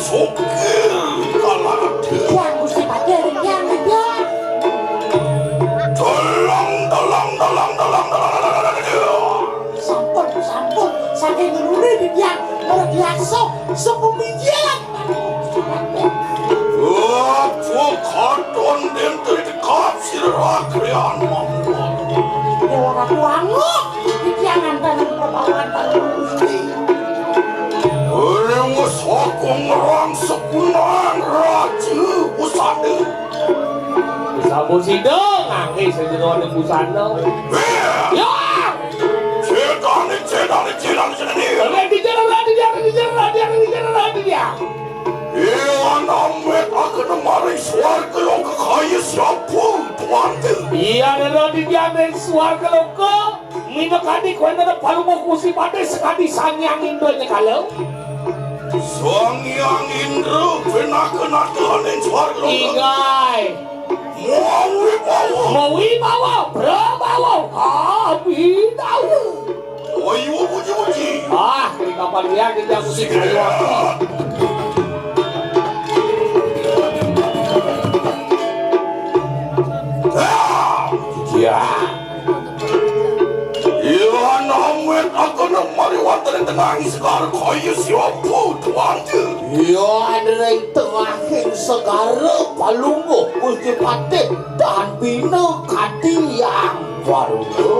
sukil kalah yang Gusti Pader yang dia sampun saking nurune dia biasa sepumijian karton dan terkapsir akrian mampuan dewa katuangu dikiangan dalam perbawahan Baru Gusti Orang sokong orang sekunang raja pusada Sabu sidang nangis sejenuh ada busana ya Cedan dia Iya namet akan mari suarga lo kekaya siapa tuante iya ada di diamen suarga loko minyak adik wena ada palu mau kusi pada sekali sangyang indonya kalau Sangyang Indra pernah Tuhan yang suarga lo igai mau wibawa prabawa kami tahu ayo puji di kapal dia kita kusi kayu api Ya. Iya namet akan mari wonten tengah segala kaya siapa tuante. Iya ada tengahing segara palungguh Gusti Patih dan bina kadiyang Waruna.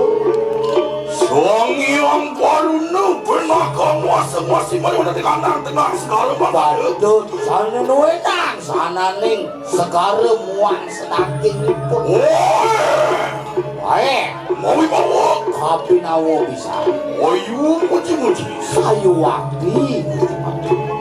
Sangyang Waruna pernah kamu masing-masing mari wonten tengah segala Badut sana nuenang sana ning segara muang sedakingipun. Baik, Mau bawa kapinawo bisa. ayo muji Sayu wakti Gusti Patih.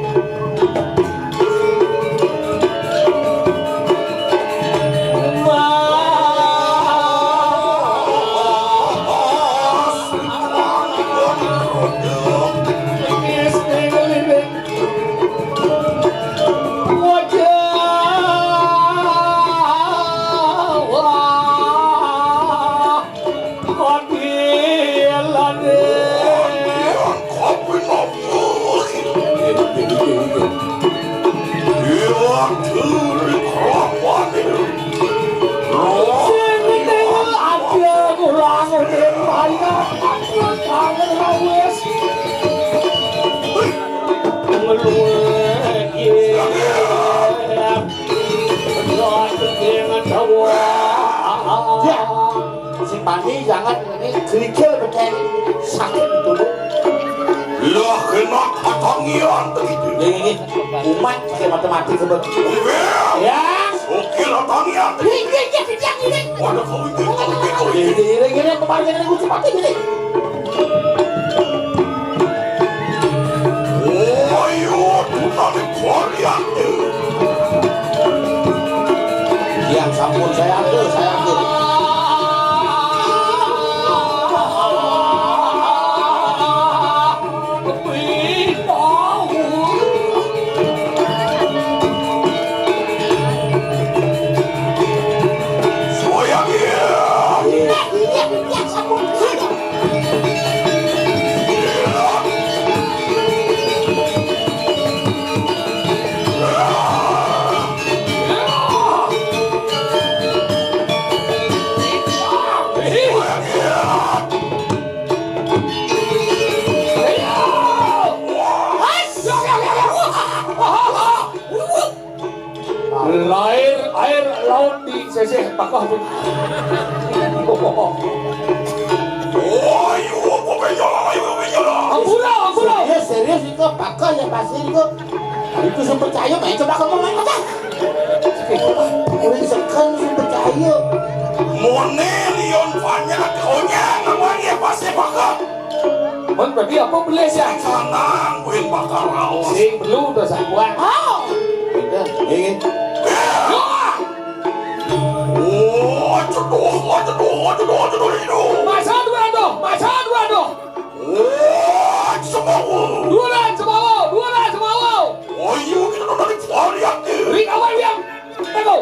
Pandi jangan ini kerikil beceng sakit dulu. Lah kena katangian begitu. Ini umat pakai matematik sebut. ya Oke lah tangian. ini Ada kau itu. Gini kemarin ini Gusti Patih gini. Ayo tunani kualian. Yang sampun saya ambil. air laut di seseh pakah tuh. Ayo, apa benjolan. Ampura. Serius itu pakah ya pasti itu. Itu sumber cahaya main coba kamu main aja. Ini sekarang sumber cahaya. Monelion banyak kaunya namanya pasti bakal. Mun berarti apa boleh sih? Sanang buin bakal raos. Sing perlu dosa buat. Ini Jodoh itu. Masa dua doh. Dua semua. Ayo kita dari varian deh. Ring awal yang. Tengok.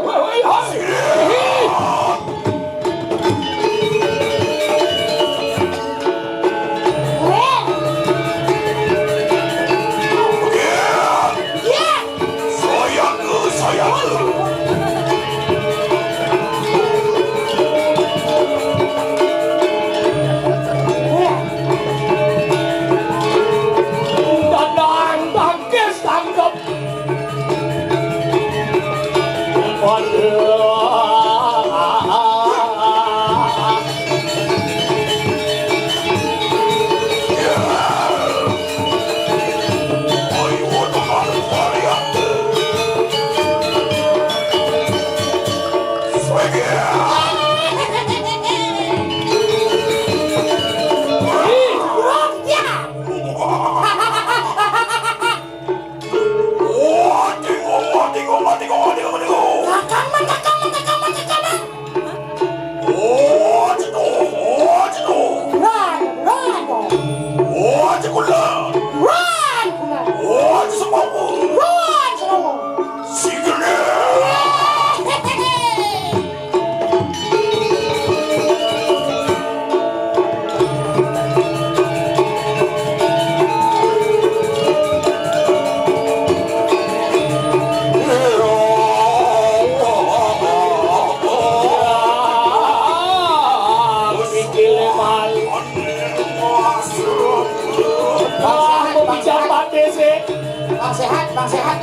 Bang sehat, bang sehat.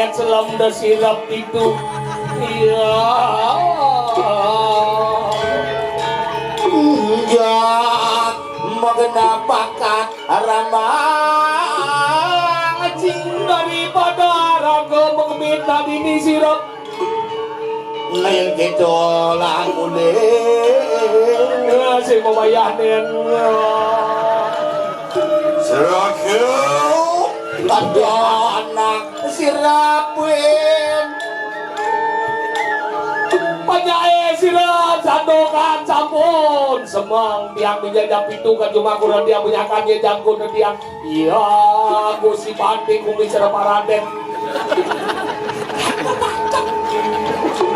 Selam dan sirap itu iya ya mengenal bakat ramah daripada raga mengeminta dini sirap lain kecolan mulai si memayahin Serakil ada anak sirapin panyae sirap sandokan sampun semang tiang menjajah pitu kan cuma kurang dia menyakan dia jangkut dia iya aku si panting kumi serap raden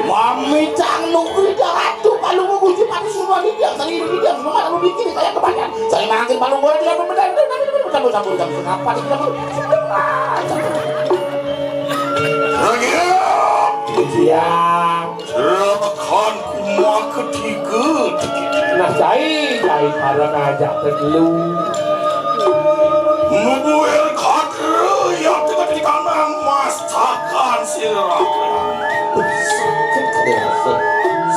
mami cang nunggu jatuh palu menguji pada semua dia saling dia semua lu bikin kayak kebanyakan saling mangkin palu gue tidak berbeda campur kenapa siang Serahkan kumah ketiga nah cai para ngajak terlalu Nubuel kader yang tengah di kanan masakan sirah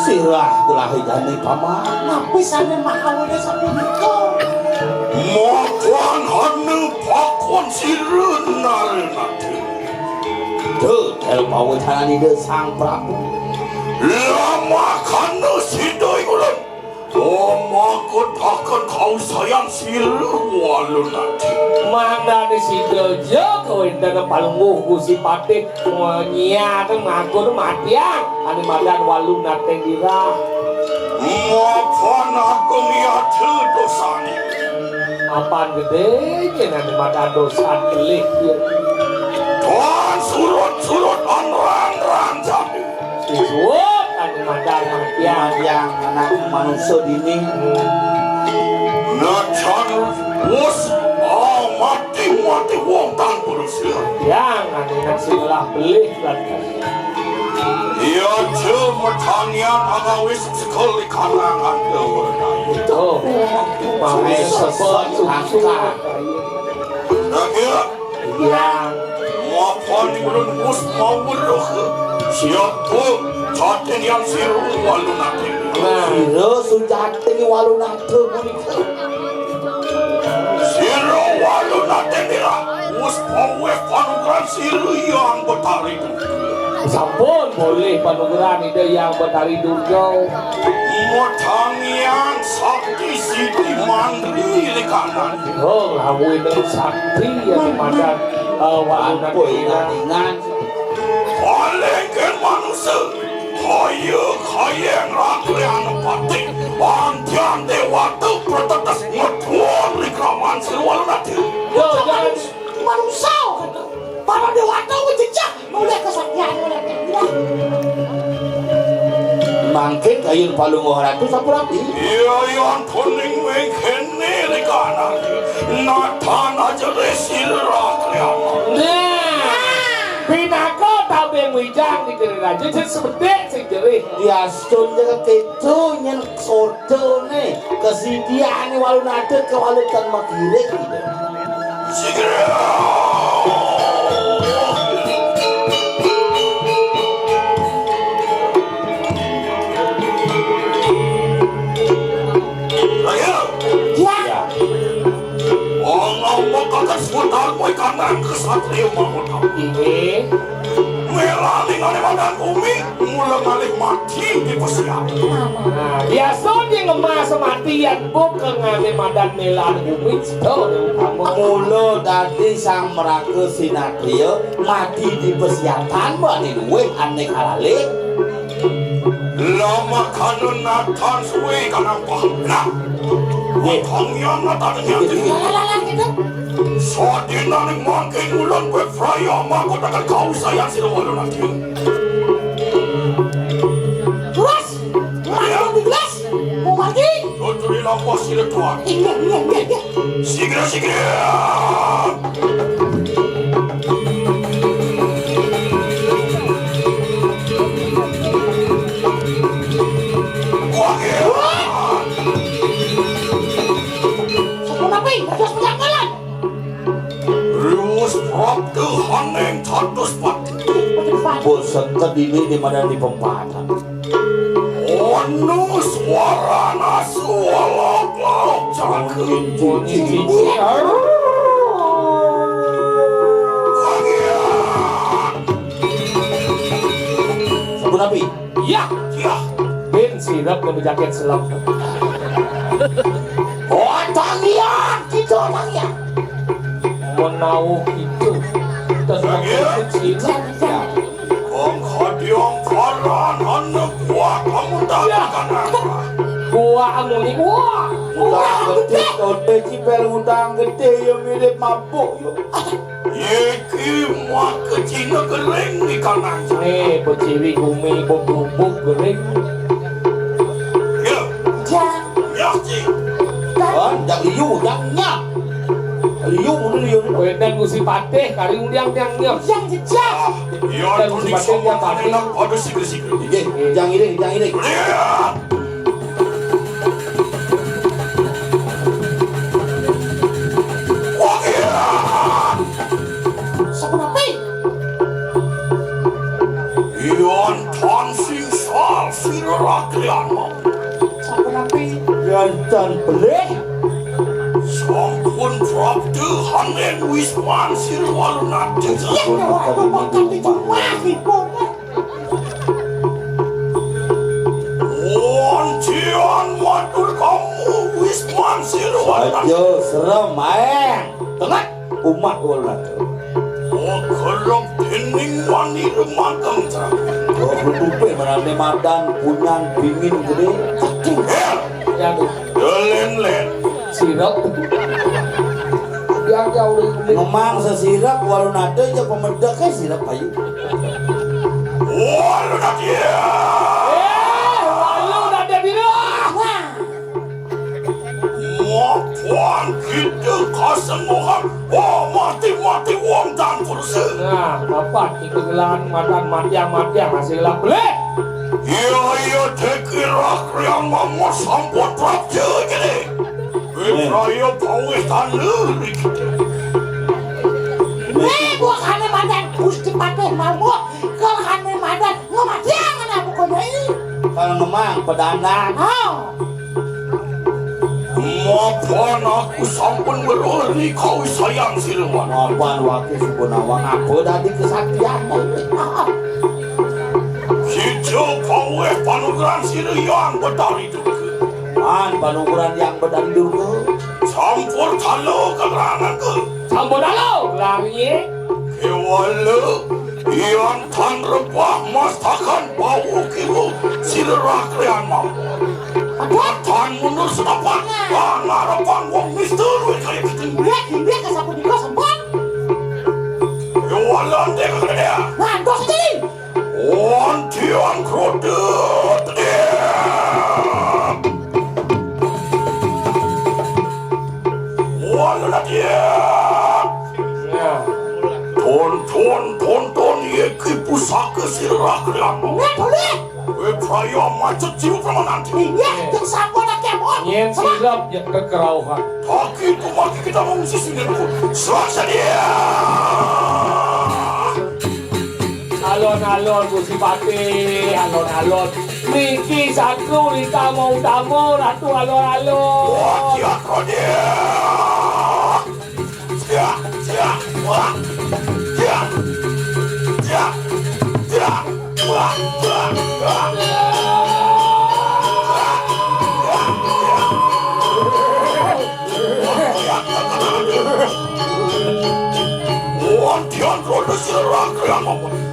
sirah telah hidani paman Tapi sana mahal dia sampai nikah. Makan hanu pakon sirun narenate tuh pawe tanani de sang prabu Lama kanu sidoi ulan Omakut akan kau sayang sirun walunate mana di situ kau indah palunguh gusi patik nyiak ngaku matiang ani madan walu nateng dira Makan aku miatu dosani apaan gede nanti madan dosa kelih Tuan surut anrang jadi sisuat ani madan matiang yang anak manusia dini Nacan mus mati wong tan berusia yang ani nasilah belih Ia cuma tanian agawis sekali kalangan dewenai tuh mahal sepet angka Nagia yang Maafan belum mus mau beruh Siap tu caten yang siru walunate siro sujati walunate bunika Siru walunate dira Mus mau panugram siru yang betari sampun boleh panugeran ide yang betari durjau Motangian sakti siti mandri di kanan oh lawi dengan sakti yang madan walunan dira dengan Palengken manusia Kaya rakyat pati Antian dewata Protetas ngetuan Likraman silwalunate yo jangan Manusia kata. Para dewata menjejak. Mulai kesaktian mulai bilang. mangkin kayu palunguh ratu sapurapi Ia yang kuning mengkene di kanan Natan aja resil rakyat nah pinaka tabeng wijang di kiri raja jadi sebedek sejerih dia stone ketu nyen sordo ne kesidian walunate kewalutan makire gitu Segera Sang kesatria mahkota Ini melaling oleh badan bumi mulai malih mati di pesiat. nah, biasanya ngemas sematian bukan ngane madan melan bumi itu Mula tadi sang meraka sinatria mati di pesiatan bani luwih aneh alalik. Lama kanun natan suwe kanang pahna watangnya natanya Lalalala gitu. Sadina ning mangkin ulan kue fraya mahkota kan kau sayang sila wala nanti. Terus, langsung di gelas. Mau mati? Tuturi lampas sila tuan. Iya. Sigre. Sebelum apa? Terus penjangkalan. Rius prap haneng tatus pati. Bosan kedini di mana di pempatan. Onu suara nasu walak-walak cakep. bunyi cici Sabun api. ya Ya, ben sirap yang jaket selam Oh, tangian, gitu tangian. menau itu dan kecil kong hadiong karan anak buah kamu takkan apa. gua amuni gua Utang gede, tode cipel utang gede yang mirip mabuk. Yeki mak kecina kering di kanan. nih beciwi gumi bubuk gering Ya, Jang. yaki. Kan, jak liu, jak nyak. Liu, mana liu ni? wedan gusi pateh kari undiang tiangnya Jang jejak. Ya, tunik sama kanan pada sigre-sigre. Jang ini. Lihat. Sebelum apa? Ion tansing sal siraklian mau. Sebelum apa? Jantan beleh. Sampun prapte hanen wisman sirwalu nate. Ya, orang makan di rumah itu. Ontian matur kamu wisman sirwalu nate. Aja serem, tengah umat ulat. Oh kerap tening wani remagang terang. Oh, tutupe menande madan punyan pingin gede. Hel, yang len. sirap yang jauh Memang sesirap walau nade aja pemedaknya sirap ayu. Walu nate. walu ada di Wah, Puan kita kasemuhan. Oh mati wong dan kursi. nah bapak ikut gelan matiang masih gelang boleh Iya tekira kriang mama sampun prapte gini. Raya pawis tanuri kita. gua kane madan gusti pateh mabuk. Kalau kane madan ngematiang anak pokoknya ini. Kalau memang pedandang. Oh, Mapan aku sampun berori kau sayang silwan. Mapan wakil subunawang apa tadi kesaktian. Hijau pawis panugeran siriyang betari duke. Man panukuran yang bedari dulu. Campur talo kegerangan ke. campur dalau lari Kewala ian tan rebah mas takkan bau kibu sirerak rian mau. Tan mundur sedapat harapan wong mister kaya gitu. dia kesapu di kos sempat. Kewala ande kagak. Nah, dos jadi. Ontian krodet. Wala dia. nah Tonton yeki pusaka sirerak rian mau. Nah, boleh. Praya macet jiwa permananti. Iya, yang sapu anak kemon. nyen sirap yang kekerauhan Taki itu maki kita mengisi sinirku. Selasa dia. alon-alon gusi pateh alon-alon Niki satu Rita mau tamu ratu alon-alon Wah, dia. Siap. Wah. ngomong